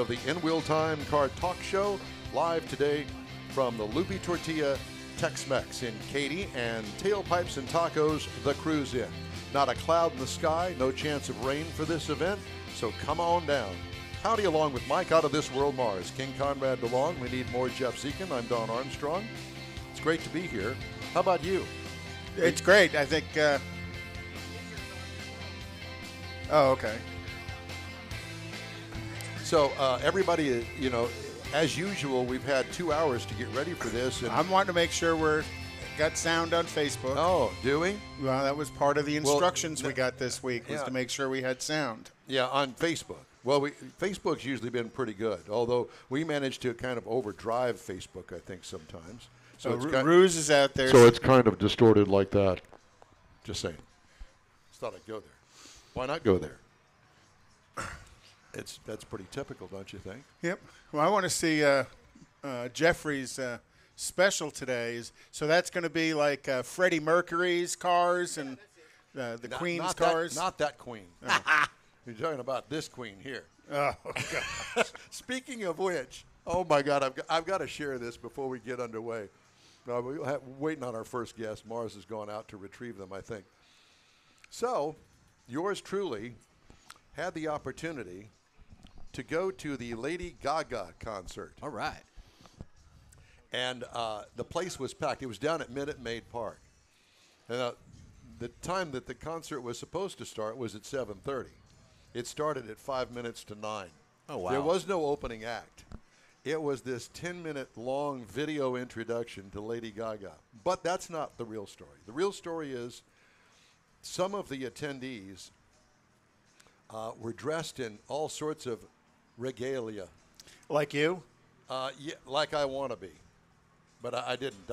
of the In Wheel Time Car Talk Show, live today from the Loopy Tortilla Tex-Mex in Katy and Tailpipes and Tacos, the Cruise Inn. Not a cloud in the sky, no chance of rain for this event, so come on down. Howdy, along with Mike out of this world Mars, King Conrad DeLong. We need more Jeff Dziekan. I'm Don Armstrong. It's great to be here. How about you? It's great. I think. Oh, okay. So everybody, you know, as usual, we've had 2 hours to get ready for this. And I'm wanting to make sure we're got sound on Facebook. oh, do we? Well, that was part of the instructions we got this week was to make sure we had sound. Yeah, on Facebook. Well, Facebook's usually been pretty good, although we managed to kind of overdrive Facebook, I think, sometimes. So Ruse is out there. So it's kind of distorted like that. Just saying. Just thought I'd go there. Why not go there? That's pretty typical, don't you think? Yep. Well, I want to see Jeffrey's special today. So that's going to be like Freddie Mercury's cars and the Queen's cars. Not that Queen. You're talking about this Queen here. Oh, God. Speaking of which, oh my God, I've got to share this before we get underway. We're waiting on our first guest. Mars has gone out to retrieve them, I think. So, yours truly had the opportunity to go to the Lady Gaga concert. All right. And the place was packed. It was down at Minute Maid Park. And the time that the concert was supposed to start was at 7:30. It started at 5 minutes to 9. Oh, wow. There was no opening act. It was this 10-minute long video introduction to Lady Gaga. But that's not the real story. The real story is some of the attendees were dressed in all sorts of regalia. Like you? Yeah, like I want to be. But I didn't.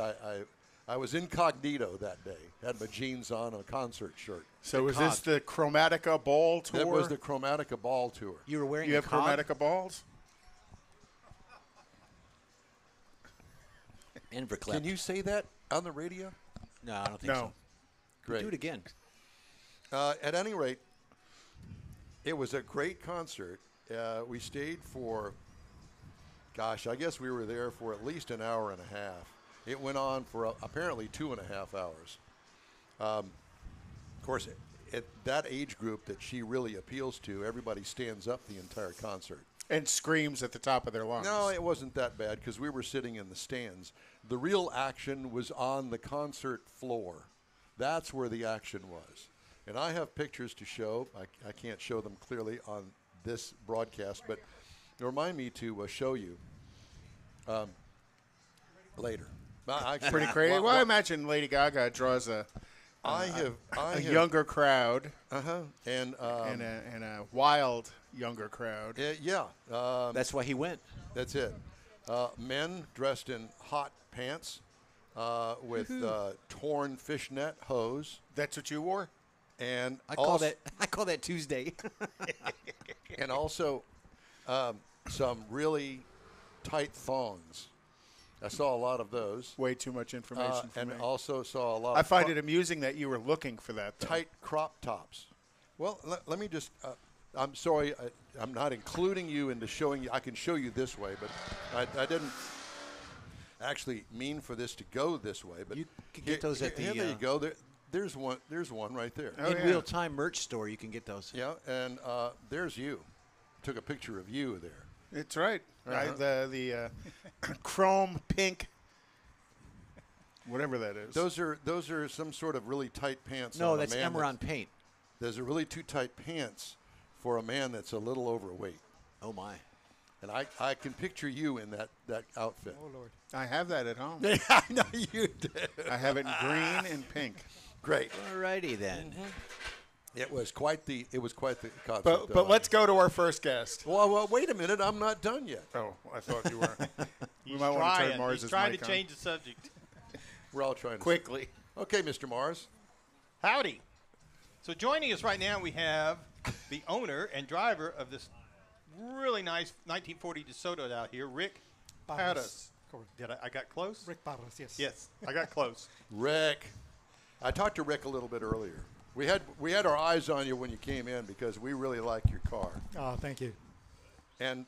I was incognito that day. Had my jeans on and a concert shirt. So was this the Chromatica Ball tour? It was the Chromatica Ball tour. You were wearing You have Chromatica balls? Inverclep. Can you say that on the radio? No, I don't think so. Great. Do it again. At any rate, it was a great concert. We stayed for, gosh, I guess we were there for at least an hour and a half. It went on for apparently 2.5 hours. Of course, at that age group that she really appeals to, everybody stands up the entire concert. And screams at the top of their lungs. No, it wasn't that bad because we were sitting in the stands. The real action was on the concert floor. That's where the action was. And I have pictures to show. I can't show them clearly on this broadcast, but remind me to show you later. Pretty crazy. Well, I imagine Lady Gaga draws a younger crowd. And a wild younger crowd. Yeah. That's why he went. That's it. Men dressed in hot pants with torn fishnet hose. That's what you wore? And I call that Tuesday. And also some really tight thongs. I saw a lot of those. Way too much information for and me. also saw a lot I of find it amusing that you were looking for that, though. tight crop tops. Well, let me just I'm sorry, I'm not including you into showing you. I can show you this way, but I didn't actually mean for this to go this way. But you can get those at the there you go. There's one right there. Oh, in Real Time merch store. You can get those. Yeah, and there's you. Took a picture of you there. It's right. The chrome pink, whatever that is. Those are some sort of really tight pants. No, on that's a man Emerald paint. Those are really too tight pants for a man that's a little overweight. Oh my! And I can picture you in that outfit. Oh Lord! I have that at home. I know you do. I have it in green and pink. Great. Alrighty then. It was quite the concert. But let's go to our first guest. Well, wait a minute. I'm not done yet. Oh, I thought you were. We He's might want to turn Mars' He's trying mic to on. change the subject. We're all trying to Quickly. Okay, Mr. Mars. Howdy. So joining us right now, we have the owner and driver of this really nice 1940 DeSoto out here, Rick Parras. Did I got close? Rick Parras, yes. Yes, I got close. Rick. I talked to Rick a little bit earlier. We had our eyes on you when you came in because we really like your car. Oh, thank you. And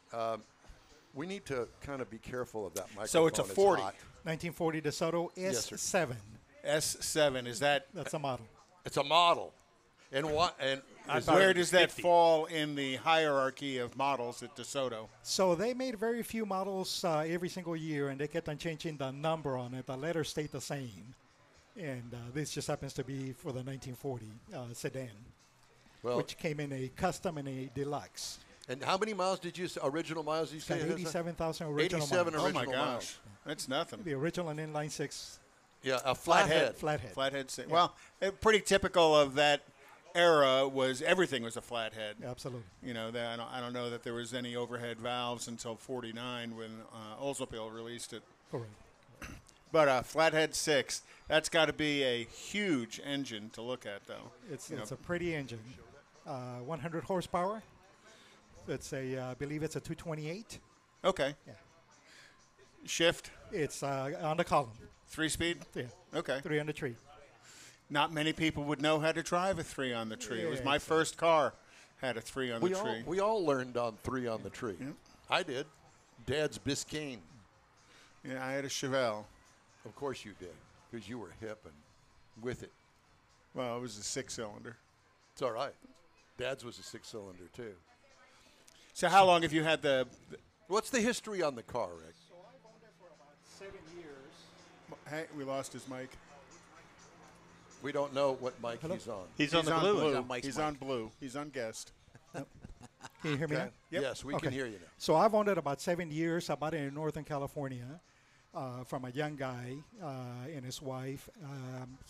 we need to kind of be careful of that microphone. So it's a 40. hot. 1940 DeSoto Yes, sir. S7. S7, is that That's a model. It's a model. And what? And is where there- does that 50. fall in the hierarchy of models at DeSoto? So they made very few models every single year, and they kept on changing the number on it. The letter stayed the same. And this just happens to be for the 1940 sedan, well, which came in a custom and a deluxe. and how many miles did you original miles did you say? Got it has? 87,000 original 87 miles. Oh, my original gosh. miles. That's nothing. The original and inline six Yeah, a flathead. flathead. Flathead. Well, pretty typical of that era was everything was a flathead. Absolutely. You know, I don't know that there was any overhead valves until '49 when Oldsmobile released it. Correct. But flathead 6, that's got to be a huge engine to look at, though. It's You know, a pretty engine. 100 horsepower. It's I believe it's a 228. okay. Yeah. Shift, It's on the column. 3-speed. Yeah. Okay. 3 on the tree. Not many people would know how to drive a 3 on the tree. It was Yeah, my exactly. first car had a 3 on We the all tree. we all learned on 3 on the tree. I did. Dad's Biscayne. Yeah, I had a Chevelle. Of course you did, because you were hip and with it. Well, it was a 6-cylinder. It's all right. Dad's was a 6-cylinder too. So how long have you had the? What's the history on the car, Rick? So I've owned it for about 7 years. Hey, we lost his mic. We don't know what mic he's on. He's on the blue. He's on Mike's He's mic. on blue. He's on guest. Can you hear me now? Yep. Yes, we Okay. can hear you now. So I've owned it about 7 years. I bought it in Northern California from a young guy and his wife.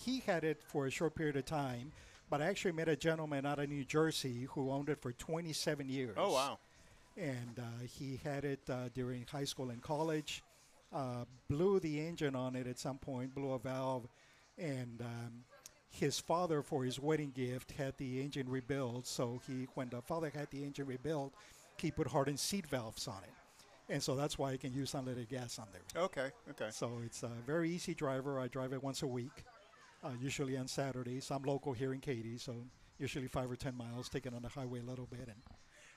He had it for a short period of time, but I actually met a gentleman out of New Jersey who owned it for 27 years. Oh wow. And he had it during high school and college. Blew the engine on it at some point, blew a valve, and his father, for his wedding gift, had the engine rebuilt. So when the father had the engine rebuilt, he put hardened seat valves on it, and so that's why he can use unleaded gas on there. Okay. Okay. So it's a very easy driver. I drive it once a week, usually on Saturdays. I'm local here in Katy, so usually 5 or 10 miles, take it on the highway a little bit,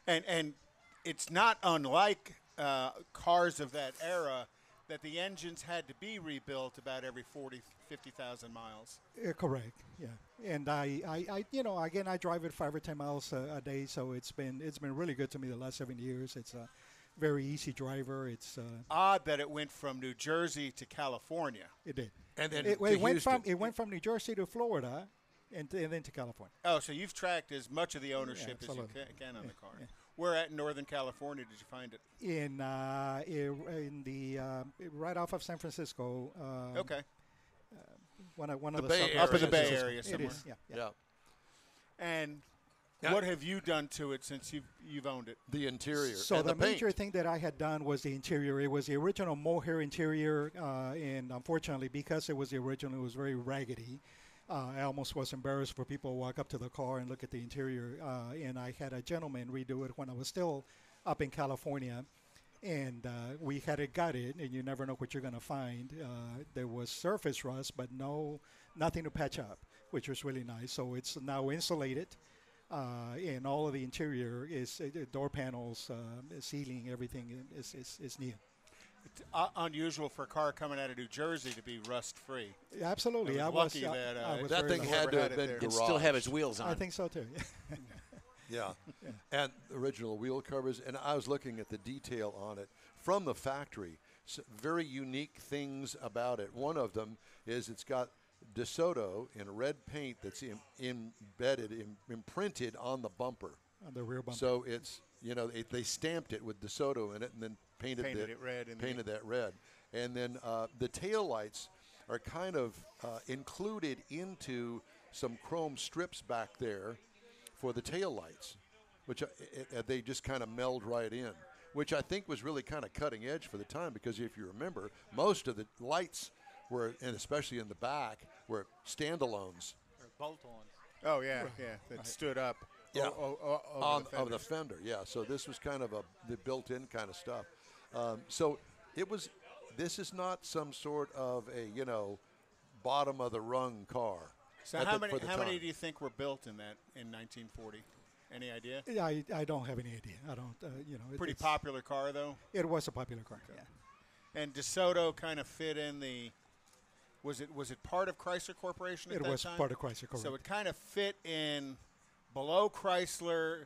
And it's not unlike cars of that era that the engines had to be rebuilt about every 50,000 miles. correct. Yeah, and I again, I drive it 5 or 10 miles a day, so it's been really good to me the last 7 years. It's a very easy driver. It's Odd that it went from New Jersey to California. it did. And then It to went from Houston. New Jersey to Florida, and then to California. Oh, so you've tracked as much of the ownership as you absolutely. can on the car. yeah. Where at in Northern California did you find it? In the right off of San Francisco. Okay. One of The the Bay suburbs Area. Up in the of Bay San Francisco. Area It somewhere. is. Yeah. Yeah. And Yeah. what have you done to it since you've owned it? The interior. So and the the paint. major thing that I had done was the interior. It was the original mohair interior, and unfortunately, because it was the original, it was very raggedy. I almost was embarrassed for people to walk up to the car and look at the interior. And I had a gentleman redo it when I was still up in California, and we had it gutted, and you never know what you're going to find. There was surface rust, but nothing to patch up, which was really nice. So it's now insulated. And all of the interior is door panels, ceiling, everything is new. It's unusual for a car coming out of New Jersey to be rust-free. Absolutely, I I was was lucky that, I was That very thing lucky. had to Whoever have had it been there. garage. And still have its wheels on. I think so too. Yeah. And original wheel covers. And I was looking at the detail on it from the factory. Very unique things about it. One of them is it's got DeSoto in red paint that's imprinted on the bumper. On the rear bumper. So it's, they stamped it with DeSoto in it and then painted It red. painted that red. And then the tail lights are kind of included into some chrome strips back there for the tail lights, which they just kind of meld right in, which I think was really kind of cutting edge for the time, because if you remember, most of the lights were, and especially in the back, were standalones Or bolt-ons. Oh, yeah, that stood up Yeah. over of the fender. Yeah, so this was kind of the built-in kind of stuff. So this is not some sort of a, bottom of the rung car. So at how the- for the many time. do you think were built in 1940? Any idea? I don't have any idea. I don't. Pretty popular car though. It was a popular car. Yeah. And DeSoto kind of fit in the. Was it part of Chrysler Corporation at that time? It was part of Chrysler, correct. So it kind of fit in below Chrysler,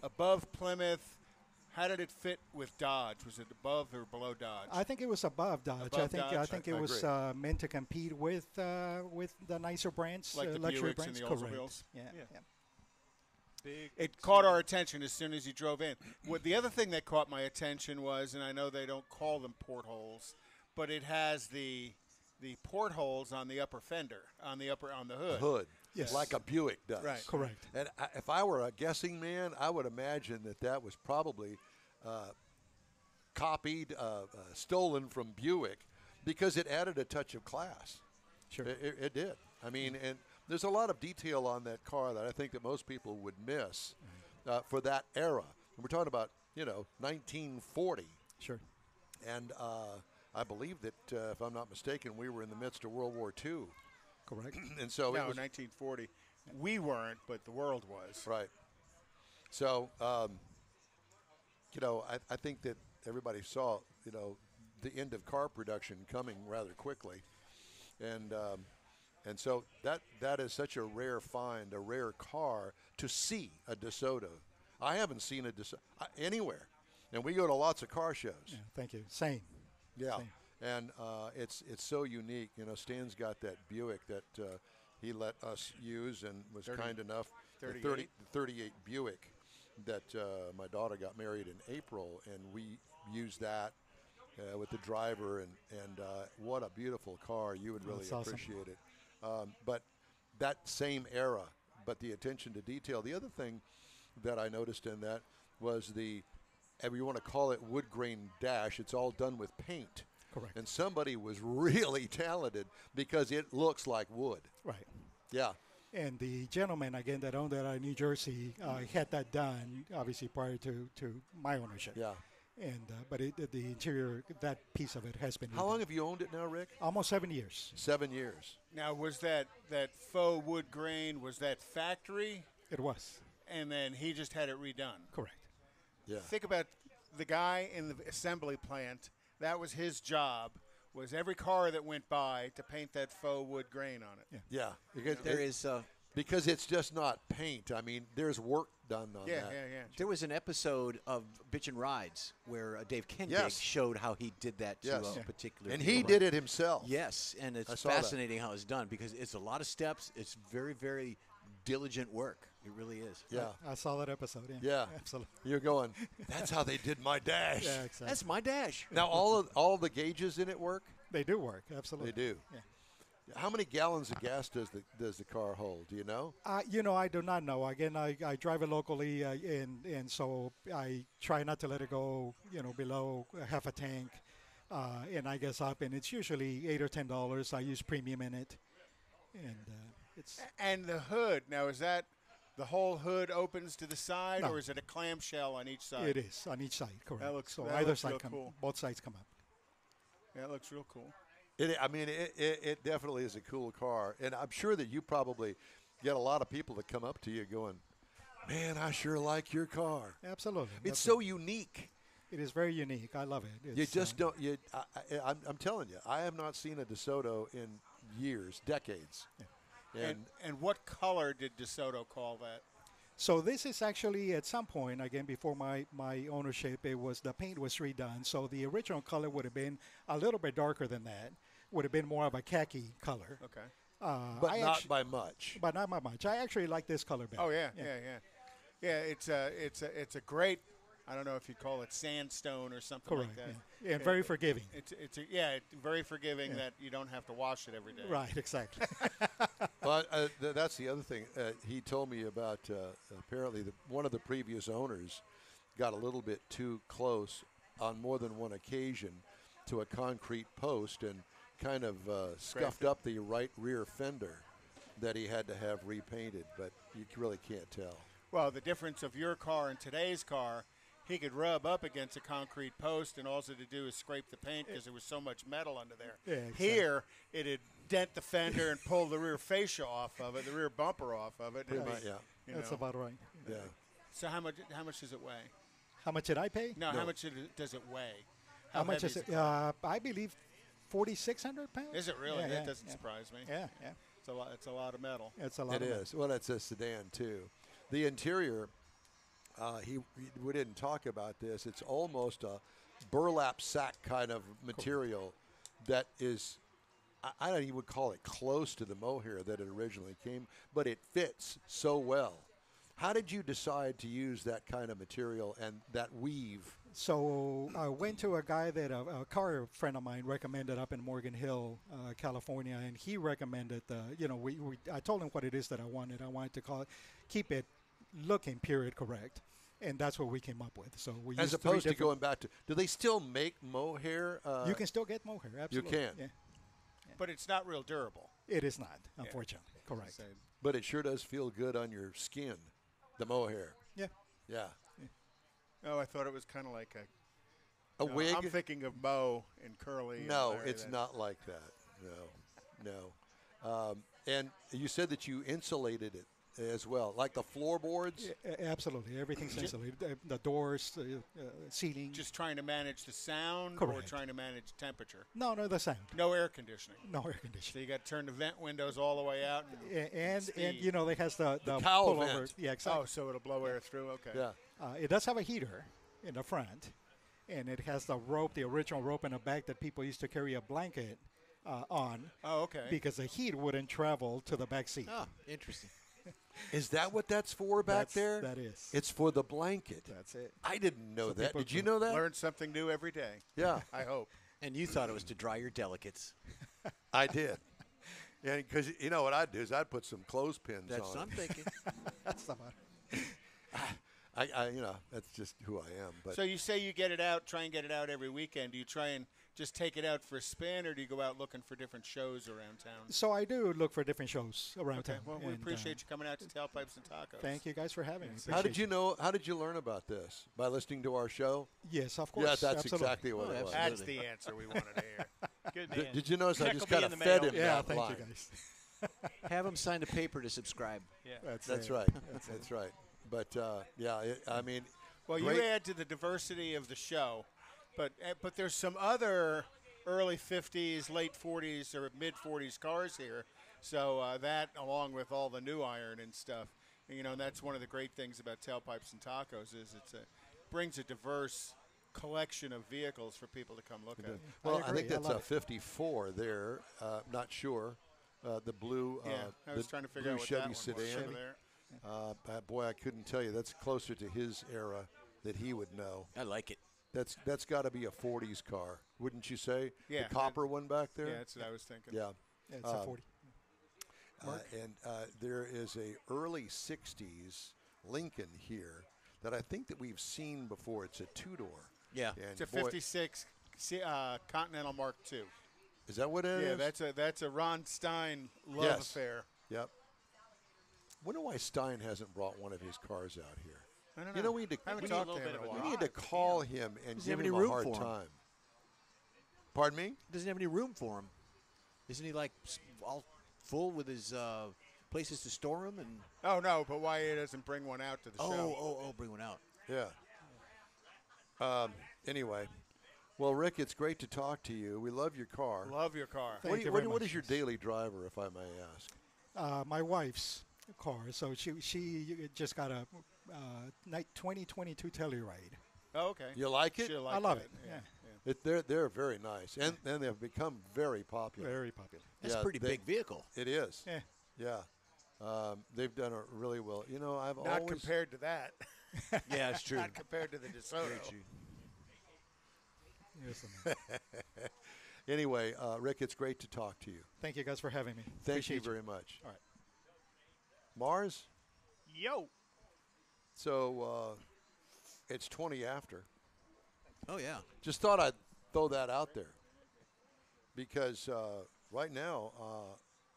above Plymouth. How did it fit with Dodge? Was it above or below Dodge? I think it was above Dodge. Above I Dodge? think it was meant to compete with the nicer brands, Like the luxury Buicks brands. and the Correct. Oldsmobiles? Yeah. Big. It caught our attention as soon as you drove in. The other thing that caught my attention was, and I know they don't call them portholes, but it has the portholes on the upper fender, on the hood. Hood. Yes. Like a Buick does. Right. Correct. And if I were a guessing man, I would imagine that was probably copied, stolen from Buick because it added a touch of class. Sure. It did. I mean, and there's a lot of detail on that car that I think that most people would miss for that era. And we're talking about, 1940. Sure. And I believe that, if I'm not mistaken, we were in the midst of World War II. Correct. And so No, it was 1940. We weren't, but the world was. right. So, I think that everybody saw, the end of car production coming rather quickly. And so that is such a rare find, a rare car to see a DeSoto. I haven't seen a DeSoto anywhere. And we go to lots of car shows. Yeah, thank you. Same. Yeah, Same. and it's so unique. Stan's got that Buick that he let us use and was 30, kind enough. 38? The 38 Buick that my daughter got married in April, and we used that with the driver, and what a beautiful car. You would really That's awesome. appreciate it. But that same era, but the attention to detail. The other thing that I noticed in that was if you want to call it wood grain dash, it's all done with paint. Correct. And somebody was really talented because it looks like wood. Right. Yeah. And the gentleman, again, that owned that in New Jersey, had that done, obviously, prior to my ownership. Yeah. And but the interior, that piece of it has been. How long have you owned it now, Rick? Almost 7 years. 7 years. Now, was that faux wood grain, was that factory? It was. And then he just had it redone? Correct. Yeah. Think about the guy in the assembly plant. That was his job, was every car that went by to paint that faux wood grain on it. Yeah. Because There is because it's just not paint. I mean, there's work done on Yeah, that. yeah. there was an episode of Bitchin' Rides where Dave Kendig Yes. showed how he did that to Yes. a particular And he vehicle. did it himself. Yes, and I it's saw that. fascinating how it's done because it's a lot of steps. It's very, very diligent work. It really is. Yeah. I saw that episode. Yeah. Yeah. Absolutely. You're going, that's how they did my dash. Yeah, exactly. That's my dash. Now, all the gauges in it work? They do work. Absolutely. They do. Yeah. How many gallons of gas does the car hold? Do you know? I do not know. Again, I drive it locally, and so I try not to let it go, below half a tank, and I guess up, and it's usually $8 or $10. I use premium in it, and it's And the hood, now is that the whole hood opens to the side, No. or is it a clamshell on each side? it is on each side. Correct. That looks- so that either looks side real come, cool. both sides come up. Yeah, it looks real cool. It definitely is a cool car, and I'm sure that you probably get a lot of people that come up to you going, "Man, I sure like your car." Absolutely. It's so unique. It is very unique. I love it. You It's, just don't. I'm telling you, I have not seen a DeSoto in years, decades. And what color did DeSoto call that? So this is actually at some point, again, before my ownership, the paint was redone. So the original color would have been a little bit darker than that. Would have been more of a khaki color. Okay. but I not by much. But not by much. I actually like this color better. Oh yeah. It's a great. I don't know if you call it sandstone or something Correct. like that. Yeah. And very forgiving. It's very forgiving that you don't have to wash it every day. Right, exactly. But that's the other thing. He told me about apparently one of the previous owners got a little bit too close on more than one occasion to a concrete post and kind of scuffed up the right rear fender that he had to have repainted, but you really can't tell. Well, the difference of your car and today's car, he could rub up against a concrete post, and all to do is scrape the paint because there was so much metal under there. Yeah, exactly. Here, it'd dent the fender and pull the rear fascia off of it, the rear bumper off of it. Pretty It'd much, be, yeah. you That's know. about right. Yeah. So how much does it weigh? How much did I pay? No, how much does it weigh? How much heavy is it? the car? I believe 4,600 pounds. Is it really? Yeah, That yeah, doesn't yeah. surprise me. Yeah, yeah. It's a lot. It's a lot of metal. It's a lot. It is. Well, it's a sedan too. The interior, we didn't talk about this. It's almost a burlap sack kind of material that is, I don't even call it close to the mohair that it originally came, but it fits so well. How did you decide to use that kind of material and that weave? So I went to a guy that a car friend of mine recommended up in Morgan Hill, California, and he recommended I told him what it is that I wanted. I wanted to keep it looking period correct, and that's what we came up with. So we As used opposed to 3 different- going back to, do they still make mohair? you can still get mohair. Absolutely. can. Yeah. But it's not real durable. It is not, unfortunately. Correct. So- But it sure does feel good on your skin, the mohair. Yeah. Yeah. Oh, I thought it was kind of like A wig? I'm thinking of Mo and Curly. No, and Larry. it's not like that. No. And you said that you insulated it as well, like the floorboards? Absolutely. Everything's insulated. The doors, seating. Just trying to manage the sound or Correct. trying to manage temperature. No, the sound. No air conditioning. No air So conditioning. you got to turn the vent windows all the way out. And speed. it has the cowl pullover. vent. Yeah, exactly. Oh, so it'll blow air through. Okay. Yeah. It does have a heater in the front, and it has the rope, the original rope in the back that people used to carry a blanket on Oh, okay. because the heat wouldn't travel to the back seat. Oh, interesting. Is that what that's for back there? That is. It's for the blanket. That's it. I didn't know that. people Did you know that? Learn something new every day. Yeah, I hope. And you thought it was to dry your delicates. I did. Yeah, because you know what I'd do is I'd put some clothespins That's on. what I'm thinking. That's the one. That's just who I am. But So you say you get it out, try and get it out every weekend. Do you try and just take it out for a spin, or do you go out looking for different shows around town? So I do look for different shows around Okay. town. Well, we and, appreciate you coming out to Tailpipes and Tacos. Thank you guys for having me. how did Appreciate you know? How did you learn about this? By listening to our show? Yes, of course. Yeah, that's absolutely. exactly what Oh, it was. That's the answer we wanted to hear. Good man. Did you notice I Check just will be kind in of the fed mail. him Yeah, that thank line? you guys. Have them sign a paper to subscribe. Yeah. That's it. right. That's right. But I mean, Well, great. you add to the diversity of the show, but there's some other early 50s, late 40s, or mid 40s cars here. So that, along with all the new iron and stuff, and that's one of the great things about Tailpipes and Tacos is brings a diverse collection of vehicles for people to come look at. Well, I agree. think I that's love a it. 54 there. Not sure. The blue. Yeah, I was the trying to figure blue out what Chevy that one was sedan. over there. Boy, I couldn't tell you. That's closer to his era that he would know. I like it. That's got to be a 40s car, wouldn't you say? Yeah, The copper one back there. Yeah, that's what I was thinking. Yeah. Yeah, it's a 40. And there is a early 60s Lincoln here that I think that we've seen before. It's a two-door. Yeah. And It's a boy, 56 Continental Mark II. is that what it is? Yeah, that's a Ron Stein love Yes. affair. Yep. Wonder why Stein hasn't brought one of his cars out here. I don't know. You know, we need to, I haven't we talked need, to him in a bit of a while. we need to call him and Doesn't give have him any a room hard for him. time. Pardon me? Doesn't have any room for him. Isn't he like all full with his places to store them? And Oh no, but why he doesn't bring one out to the show? bring one out. Yeah. Anyway, well, Rick, it's great to talk to you. We love your car. Love your car. Thank you very What much. is your daily driver, if I may ask? My wife's car. So she just got a 2022 Telluride. Oh, okay. You like it? She'll like I love that. it. Yeah. Yeah. They're very nice, and they've become very popular. Very popular. That's Yeah, a pretty they- big vehicle. It is. Yeah. Yeah. They've done it really well. You know, I've Not always compared to that. Yeah, it's true. Not compared to the DeSoto. Yes, ma'am. Anyway, Rick, it's great to talk to you. Thank you guys for having me. Thank Appreciate you very much. All right. Mars. Yo. So it's 20 after. Oh, yeah. Just thought I'd throw that out there because right now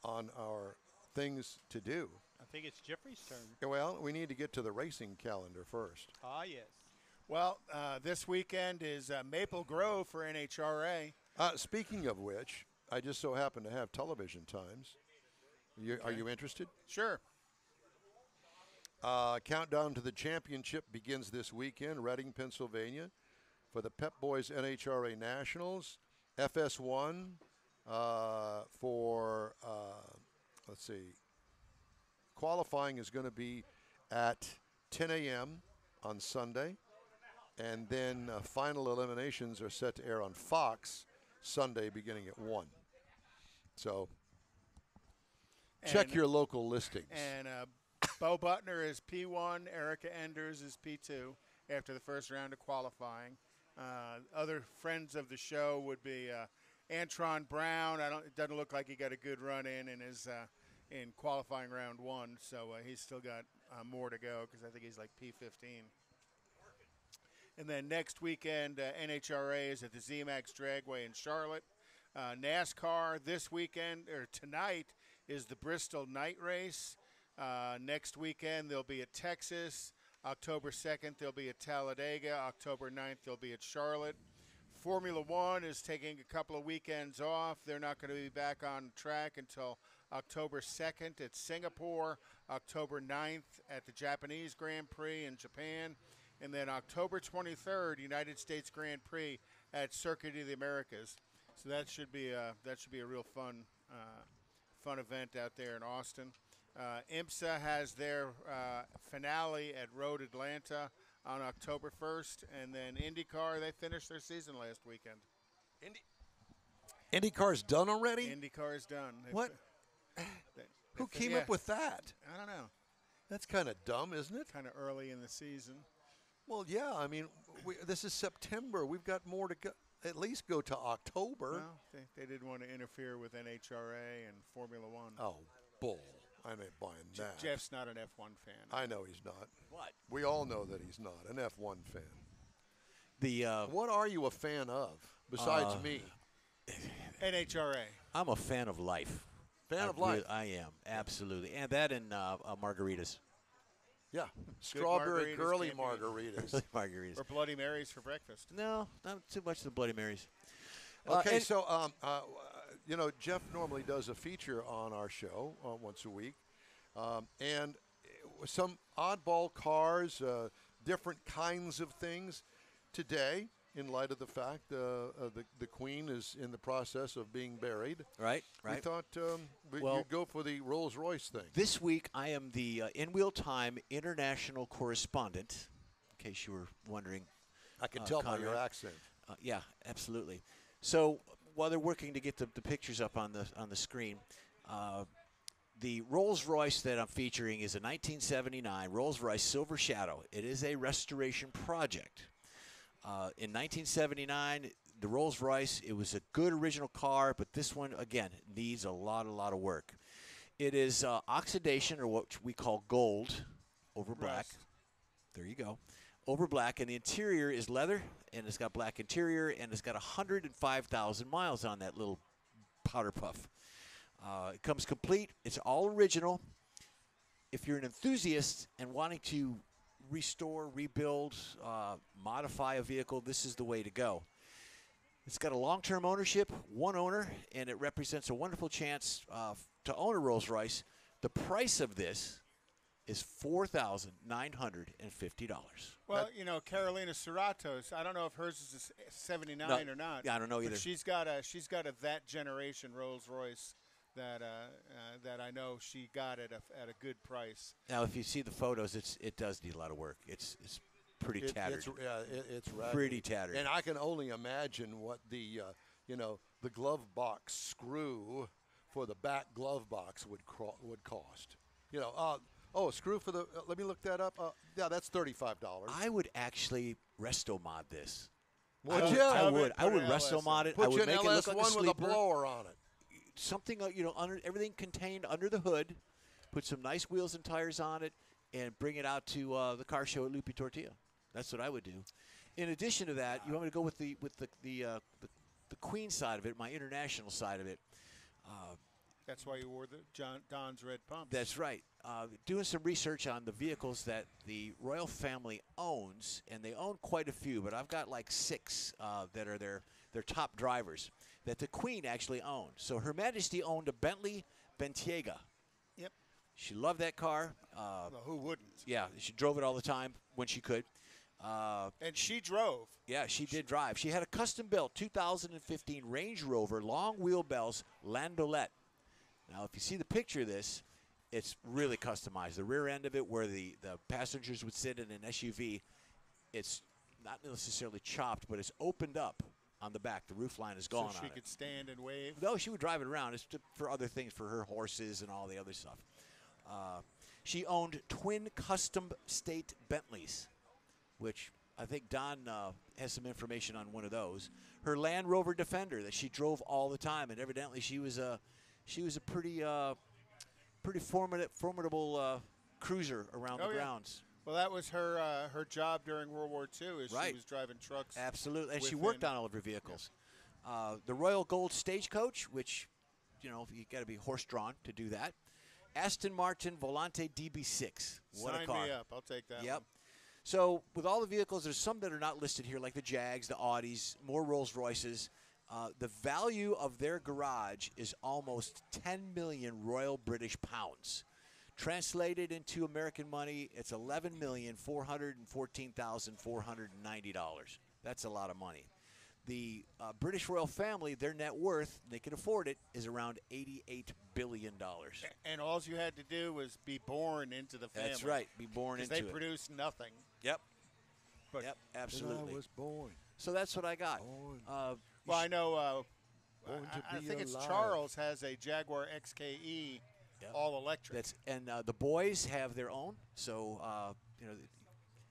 on our things to do, I think it's Jeffrey's turn. well, we need to get to the racing calendar first. Ah, yes. Well, this weekend is Maple Grove for NHRA. Speaking of which, I just so happen to have television times. Are you interested? Sure. Countdown to the championship begins this weekend, Reading, Pennsylvania, for the Pep Boys NHRA Nationals. FS1 for, let's see, qualifying is going to be at 10 a.m. on Sunday. And then final eliminations are set to air on Fox Sunday beginning at 1. So check your local listings. And Bo Butner is P1, Erica Enders is P2 after the first round of qualifying. Other friends of the show would be Antron Brown. It doesn't look like he got a good run in his in qualifying round 1, so he's still got more to go because I think he's like P15. And then next weekend, NHRA is at the ZMAX Dragway in Charlotte. NASCAR this weekend, or tonight, is the Bristol Night Race. Next weekend, they'll be at Texas. October 2nd, they'll be at Talladega. October 9th, they'll be at Charlotte. Formula One is taking a couple of weekends off. They're not going to be back on track until October 2nd at Singapore, October 9th at the Japanese Grand Prix in Japan, and then October 23rd, United States Grand Prix at Circuit of the Americas. So that should be a real fun event out there in Austin. IMSA has their finale at Road Atlanta on October 1st, and then IndyCar, they finished their season last weekend. IndyCar's done already? IndyCar's done. What? Who came up with that? I don't know. That's kind of dumb, isn't it? Kind of early in the season. Well, yeah. I mean, this is September. We've got more to go. At least go to October. Well, they didn't want to interfere with NHRA and Formula One. Oh, bull. I ain't buying that. Jeff's not an F1 fan. I know he's not. What? We all know that he's not an F1 fan. The what are you a fan of besides me? NHRA. I'm a fan of life. Fan of life. I am, absolutely. And that and margaritas. Yeah. Strawberry margaritas girly can't beat. margaritas. Margaritas. Or Bloody Marys for breakfast. No, not too much of the Bloody Marys. Okay, so you know, Jeff normally does a feature on our show once a week, and some oddball cars, different kinds of things. Today, in light of the fact the Queen is in the process of being buried, Right. we thought Well, you'd go for the Rolls Royce thing. This week, I am the In Wheel Time international correspondent, in case you were wondering. I can tell by your Conrad. accent. Yeah, absolutely. So while they're working to get the pictures up on the screen, the Rolls Royce that I'm featuring is a 1979 Rolls Royce Silver Shadow. It is a restoration project. In 1979, the Rolls Royce, it was a good original car, but this one, again, needs a lot of work. It is oxidation, or what we call gold, over black. Rust. There you go. Over black, and the interior is leather, and it's got black interior, and it's got 105,000 miles on that little powder puff. It comes complete. It's all original. If you're an enthusiast and wanting to restore, rebuild, modify a vehicle, this is the way to go. It's got a long-term ownership, one owner, and it represents a wonderful chance to own a Rolls Royce. The price of this is $4,950. Well, you know, Carolina Serrato's, I don't know if hers is a 79 or not. Yeah, I don't know either. But she's got a that generation Rolls Royce that I know she got at a good price. Now, if you see the photos, it does need a lot of work. It's pretty tattered. It's raggedy. Pretty tattered. And I can only imagine what the the glove box screw for the back glove box would cost. A screw for the. Let me look that up. Yeah, that's $35. I would actually resto mod this. Would I you? would. I Put would an resto LS mod it. I Put you would an make it look LS1 like a with a sleeper. blower on it. Something under everything contained under the hood. Put some nice wheels and tires on it, and bring it out to the car show at Lupi Tortilla. That's what I would do. In addition to that, you want me to go with the Queen side of it, my international side of it. That's why you wore the Don's red pumps. That's right. Doing some research on the vehicles that the royal family owns, and they own quite a few, but I've got like 6 that are their top drivers that the Queen actually owned. So Her Majesty owned a Bentley Bentayga. Yep. She loved that car. Well, who wouldn't? Yeah, she drove it all the time when she could. And she drove. Yeah, she did drive. She had a custom-built 2015 Range Rover long wheelbase Landaulet. Now, if you see the picture of this, it's really customized. The rear end of it, where the passengers would sit in an SUV, it's not necessarily chopped, but it's opened up on the back. The roof line is gone on it. So she could stand and wave? No, she would drive it around. It's for other things, for her horses and all the other stuff. She owned twin custom state Bentleys, which I think Don has some information on one of those. Her Land Rover Defender that she drove all the time, and evidently she was a pretty formidable cruiser around the grounds. Well, that was her job during World War II. Right. She was driving trucks. Absolutely, and she worked on all of her vehicles. The Royal Gold Stagecoach, which you got to be horse-drawn to do that. Aston Martin Volante DB6. What Sign a car! me up. I'll take that. Yep. One. So with all the vehicles, there's some that are not listed here, like the Jags, the Audis, more Rolls Royces. The value of their garage is almost 10 million Royal British pounds. Translated into American money, it's $11,414,490. That's a lot of money. The British royal family, their net worth, they can afford it, is around $88 billion. And all you had to do was be born into the family. That's right, be born into it. They produced nothing. Yep. But Yep, absolutely. I was born. So that's what I got. Well, I know. Born to I be think it's alive. Charles has a Jaguar XKE, all electric. The boys have their own. So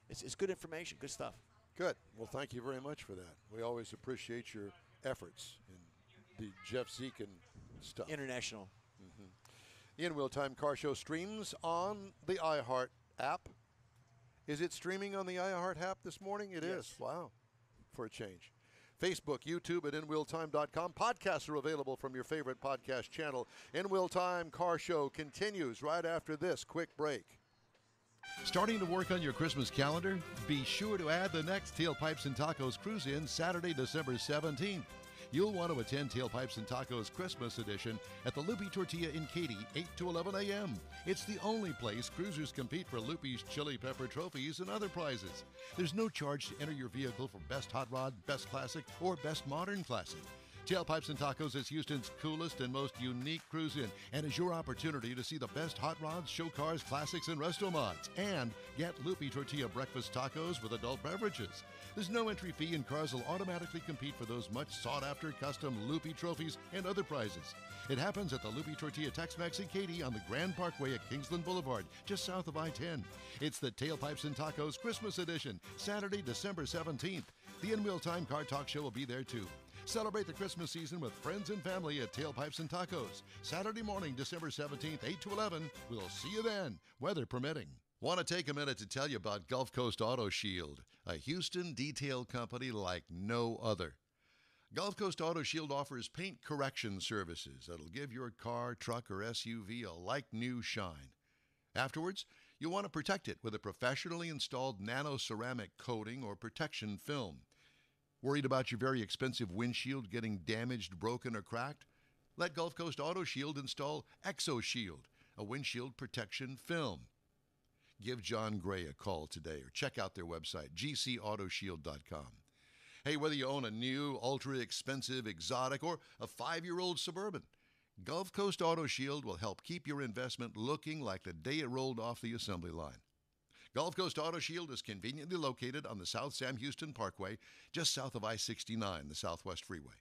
it's good information, good stuff. Good. Well, thank you very much for that. We always appreciate your efforts in the Jeff Dziekan stuff. International. In Wheel Time Car Show streams on the iHeart app. Is it streaming on the iHeart app this morning? It is. Wow. For a change. Facebook, YouTube, at InWheelTime.com. Podcasts are available from your favorite podcast channel. In Wheel Time Car Show continues right after this quick break. Starting to work on your Christmas calendar? Be sure to add the next Tailpipes and Tacos Cruise-In Saturday, December 17th. You'll want to attend Tailpipes and Tacos Christmas Edition at the Loopy Tortilla in Katy, 8 to 11 a.m. It's the only place cruisers compete for Loopy's Chili Pepper trophies and other prizes. There's no charge to enter your vehicle for Best Hot Rod, Best Classic, or Best Modern Classic. Tailpipes and Tacos is Houston's coolest and most unique cruise-in and is your opportunity to see the best hot rods, show cars, classics, and resto mods. And get Loopy Tortilla breakfast tacos with adult beverages. There's no entry fee and cars will automatically compete for those much sought-after custom Loopy trophies and other prizes. It happens at the Loopy Tortilla Tex-Mex in Katy on the Grand Parkway at Kingsland Boulevard, just south of I-10. It's the Tailpipes and Tacos Christmas Edition, Saturday, December 17th. The In Wheel Time Car Talk Show will be there too. Celebrate the Christmas season with friends and family at Tailpipes and Tacos. Saturday morning, December 17th, 8 to 11. We'll see you then, weather permitting. Want to take a minute to tell you about Gulf Coast Auto Shield, a Houston detail company like no other. Gulf Coast Auto Shield offers paint correction services that'll give your car, truck, or SUV a like-new shine. Afterwards, you'll want to protect it with a professionally installed nano-ceramic coating or protection film. Worried about your very expensive windshield getting damaged, broken, or cracked? Let Gulf Coast Auto Shield install Exo Shield, a windshield protection film. Give John Gray a call today or check out their website, gcautoshield.com. Hey, whether you own a new, ultra-expensive, exotic, or a 5-year-old Suburban, Gulf Coast Auto Shield will help keep your investment looking like the day it rolled off the assembly line. Gulf Coast Auto Shield is conveniently located on the South Sam Houston Parkway, just south of I-69, the Southwest Freeway.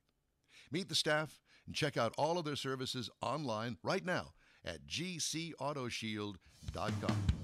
Meet the staff and check out all of their services online right now at gcautoshield.com.